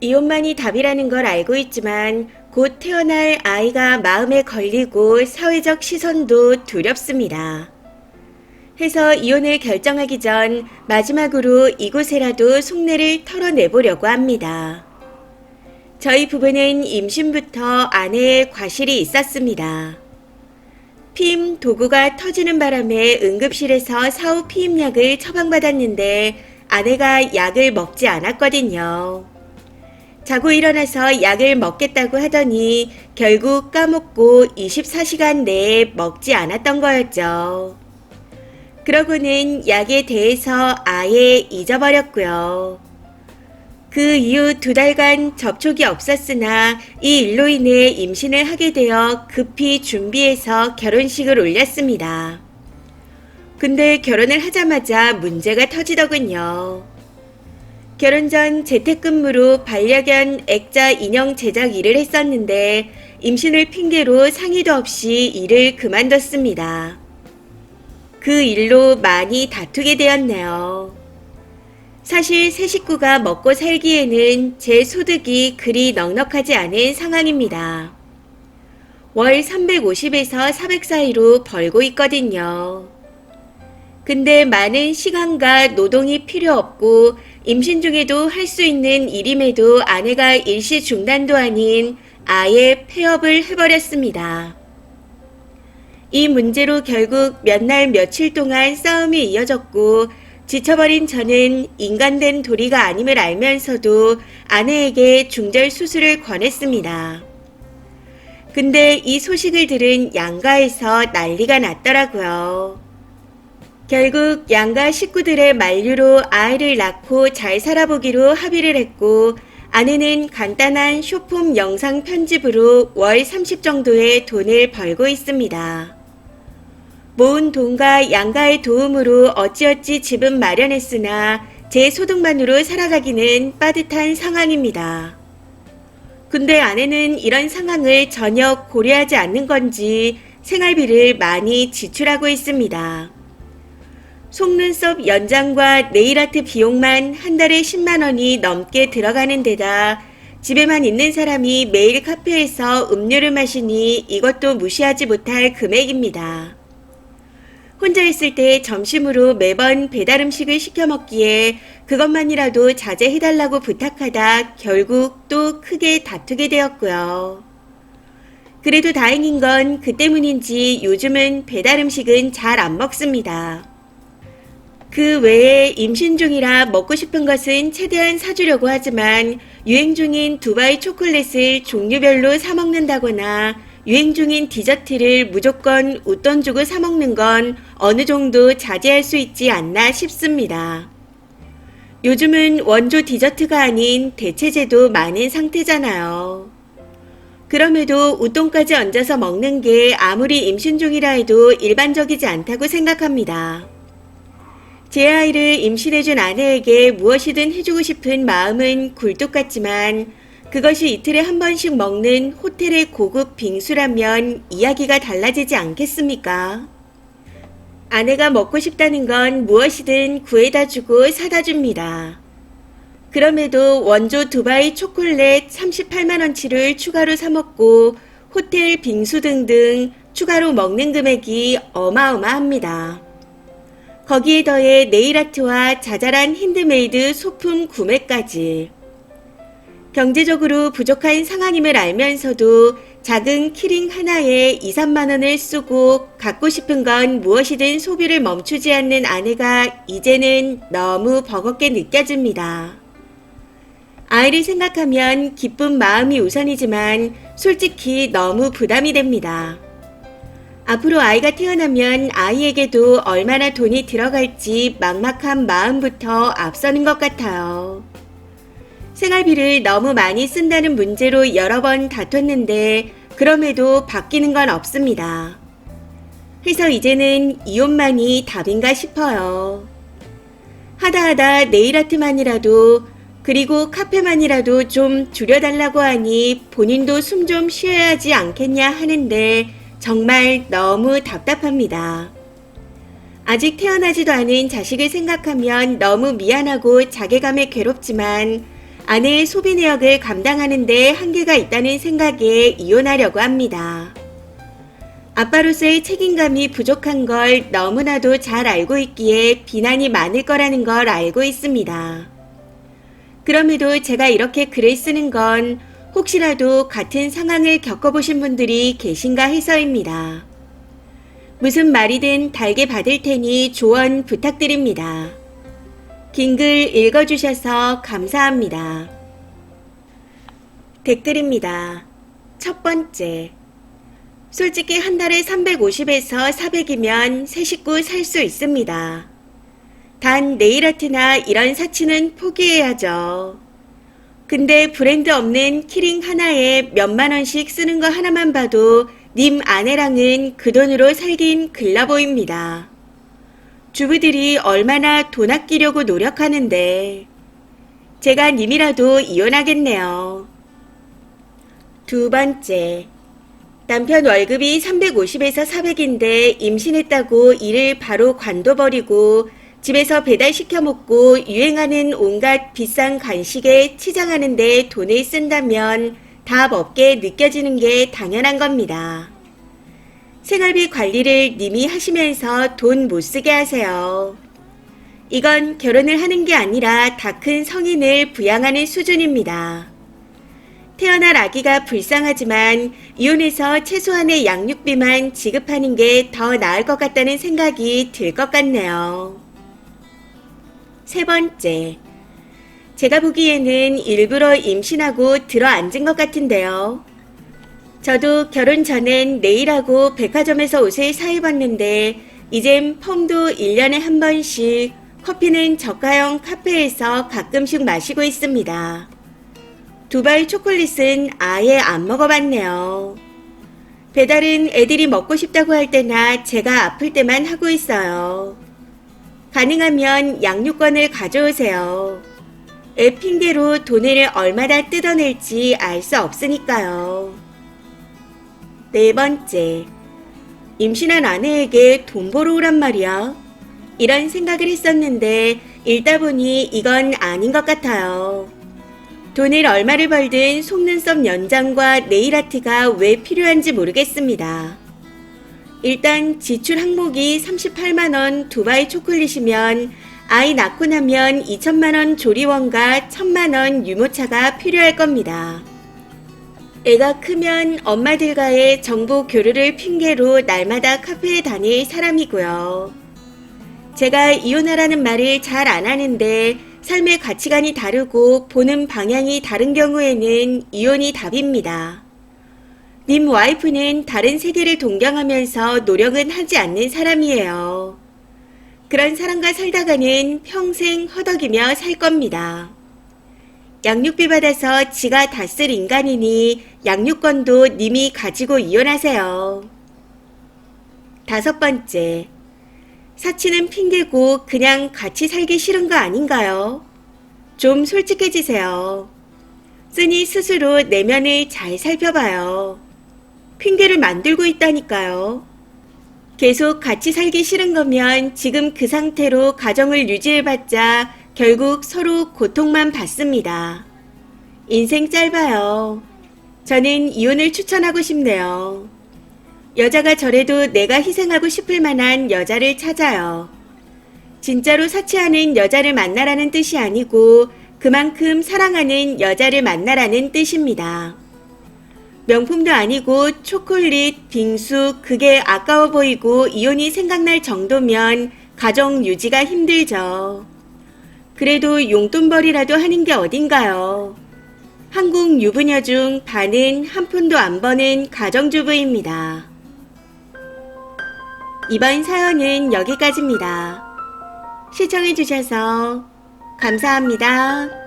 이혼만이 답이라는 걸 알고 있지만 곧 태어날 아이가 마음에 걸리고 사회적 시선도 두렵습니다. 해서 이혼을 결정하기 전 마지막으로 이곳에라도 속내를 털어내보려고 합니다. 저희 부부는 임신부터 아내의 과실이 있었습니다. 피임 도구가 터지는 바람에 응급실에서 사후 피임약을 처방받았는데 아내가 약을 먹지 않았거든요. 자고 일어나서 약을 먹겠다고 하더니 결국 까먹고 24시간 내에 먹지 않았던 거였죠. 그러고는 약에 대해서 아예 잊어버렸고요. 그 이후 2달간 접촉이 없었으나 이 일로 인해 임신을 하게 되어 급히 준비해서 결혼식을 올렸습니다. 근데 결혼을 하자마자 문제가 터지더군요. 결혼 전 재택근무로 반려견 액자 인형 제작 일을 했었는데 임신을 핑계로 상의도 없이 일을 그만뒀습니다. 그 일로 많이 다투게 되었네요. 사실 세 식구가 먹고 살기에는 제 소득이 그리 넉넉하지 않은 상황입니다. 월 350에서 400 사이로 벌고 있거든요. 근데 많은 시간과 노동이 필요 없고 임신 중에도 할 수 있는 일임에도 아내가 일시 중단도 아닌 아예 폐업을 해버렸습니다. 이 문제로 결국 몇 날 며칠 동안 싸움이 이어졌고 지쳐버린 저는 인간된 도리가 아님을 알면서도 아내에게 중절 수술을 권했습니다. 근데 이 소식을 들은 양가에서 난리가 났더라고요. 결국 양가 식구들의 만류로 아이를 낳고 잘 살아보기로 합의를 했고 아내는 간단한 쇼폼 영상 편집으로 월 30 정도의 돈을 벌고 있습니다. 모은 돈과 양가의 도움으로 어찌어찌 집은 마련했으나 제 소득만으로 살아가기는 빠듯한 상황입니다. 근데 아내는 이런 상황을 전혀 고려하지 않는 건지 생활비를 많이 지출하고 있습니다. 속눈썹 연장과 네일아트 비용만 한 달에 10만 원이 넘게 들어가는 데다 집에만 있는 사람이 매일 카페에서 음료를 마시니 이것도 무시하지 못할 금액입니다. 혼자 있을 때 점심으로 매번 배달 음식을 시켜 먹기에 그것만이라도 자제해달라고 부탁하다 결국 또 크게 다투게 되었고요. 그래도 다행인 건 그 때문인지 요즘은 배달 음식은 잘 안 먹습니다. 그 외에 임신 중이라 먹고 싶은 것은 최대한 사주려고 하지만 유행 중인 두바이 초콜릿을 종류별로 사 먹는다거나 유행 중인 디저트를 무조건 웃돈 주고 사 먹는 건 어느 정도 자제할 수 있지 않나 싶습니다. 요즘은 원조 디저트가 아닌 대체제도 많은 상태잖아요. 그럼에도 웃돈까지 얹어서 먹는 게 아무리 임신 중이라 해도 일반적이지 않다고 생각합니다. 제 아이를 임신해준 아내에게 무엇이든 해주고 싶은 마음은 굴뚝 같지만 그것이 이틀에 한 번씩 먹는 호텔의 고급 빙수라면 이야기가 달라지지 않겠습니까? 아내가 먹고 싶다는 건 무엇이든 구해다 주고 사다 줍니다. 그럼에도 원조 두바이 초콜릿 38만원치를 추가로 사 먹고 호텔 빙수 등등 추가로 먹는 금액이 어마어마합니다. 거기에 더해 네일아트와 자잘한 핸드메이드 소품 구매까지. 경제적으로 부족한 상황임을 알면서도 작은 키링 하나에 2, 3만 원을 쓰고 갖고 싶은 건 무엇이든 소비를 멈추지 않는 아내가 이제는 너무 버겁게 느껴집니다. 아이를 생각하면 기쁜 마음이 우선이지만 솔직히 너무 부담이 됩니다. 앞으로 아이가 태어나면 아이에게도 얼마나 돈이 들어갈지 막막한 마음부터 앞서는 것 같아요. 생활비를 너무 많이 쓴다는 문제로 여러 번 다퉜는데 그럼에도 바뀌는 건 없습니다. 그래서 이제는 이혼만이 답인가 싶어요. 하다하다 네일아트만이라도 그리고 카페만이라도 좀 줄여달라고 하니 본인도 숨 좀 쉬어야 하지 않겠냐 하는데 정말 너무 답답합니다. 아직 태어나지도 않은 자식을 생각하면 너무 미안하고 자괴감에 괴롭지만 아내의 소비 내역을 감당하는 데 한계가 있다는 생각에 이혼하려고 합니다. 아빠로서의 책임감이 부족한 걸 너무나도 잘 알고 있기에 비난이 많을 거라는 걸 알고 있습니다. 그럼에도 제가 이렇게 글을 쓰는 건 혹시라도 같은 상황을 겪어보신 분들이 계신가 해서입니다. 무슨 말이든 달게 받을 테니 조언 부탁드립니다. 긴 글 읽어주셔서 감사합니다. 댓글입니다. 첫 번째. 솔직히 한 달에 350에서 400이면 새 식구 살 수 있습니다. 단 네일아트나 이런 사치는 포기해야죠. 근데 브랜드 없는 키링 하나에 몇만 원씩 쓰는 거 하나만 봐도 님 아내랑은 그 돈으로 살긴 글러 보입니다. 주부들이 얼마나 돈 아끼려고 노력하는데 제가 님이라도 이혼하겠네요. 두 번째. 남편 월급이 350에서 400인데 임신했다고 일을 바로 관둬버리고 집에서 배달시켜 먹고 유행하는 온갖 비싼 간식에 치장하는 데 돈을 쓴다면 답 없게 느껴지는 게 당연한 겁니다. 생활비 관리를 님이 하시면서 돈 못 쓰게 하세요. 이건 결혼을 하는 게 아니라 다 큰 성인을 부양하는 수준입니다. 태어날 아기가 불쌍하지만 이혼해서 최소한의 양육비만 지급하는 게 더 나을 것 같다는 생각이 들 것 같네요. 세 번째. 제가 보기에는 일부러 임신하고 들어앉은 것 같은데요. 저도 결혼 전엔 네일하고 백화점에서 옷을 사 입었는데 이젠 펌도 1년에 한 번씩, 커피는 저가형 카페에서 가끔씩 마시고 있습니다. 두바이 초콜릿은 아예 안 먹어봤네요. 배달은 애들이 먹고 싶다고 할 때나 제가 아플 때만 하고 있어요. 가능하면 양육권을 가져오세요. 애 핑계로 돈을 얼마나 뜯어낼지 알 수 없으니까요. 네 번째. 임신한 아내에게 돈 벌어 오란 말이야. 이런 생각을 했었는데 읽다 보니 이건 아닌 것 같아요. 돈을 얼마를 벌든 속눈썹 연장과 네일아트가 왜 필요한지 모르겠습니다. 일단 지출 항목이 38만원 두바이 초콜릿이면 아이 낳고 나면 2천만원 조리원과 1,000만원 유모차가 필요할 겁니다. 애가 크면 엄마들과의 정보 교류를 핑계로 날마다 카페에 다닐 사람이고요. 제가 이혼하라는 말을 잘 안 하는데 삶의 가치관이 다르고 보는 방향이 다른 경우에는 이혼이 답입니다. 님 와이프는 다른 세계를 동경하면서 노력은 하지 않는 사람이에요. 그런 사람과 살다가는 평생 허덕이며 살 겁니다. 양육비 받아서 지가 다 쓸 인간이니 양육권도 님이 가지고 이혼하세요. 다섯 번째. 사치는 핑계고 그냥 같이 살기 싫은 거 아닌가요? 좀 솔직해지세요. 쓰니 스스로 내면을 잘 살펴봐요. 핑계를 만들고 있다니까요. 계속 같이 살기 싫은 거면 지금 그 상태로 가정을 유지해봤자 결국 서로 고통만 받습니다. 인생 짧아요. 저는 이혼을 추천하고 싶네요. 여자가 저래도 내가 희생하고 싶을 만한 여자를 찾아요. 진짜로 사치하는 여자를 만나라는 뜻이 아니고 그만큼 사랑하는 여자를 만나라는 뜻입니다. 명품도 아니고 초콜릿, 빙수, 그게 아까워 보이고 이혼이 생각날 정도면 가정 유지가 힘들죠. 그래도 용돈벌이라도 하는 게 어딘가요. 한국 유부녀 중 반은 한 푼도 안 버는 가정주부입니다. 이번 사연은 여기까지입니다. 시청해주셔서 감사합니다.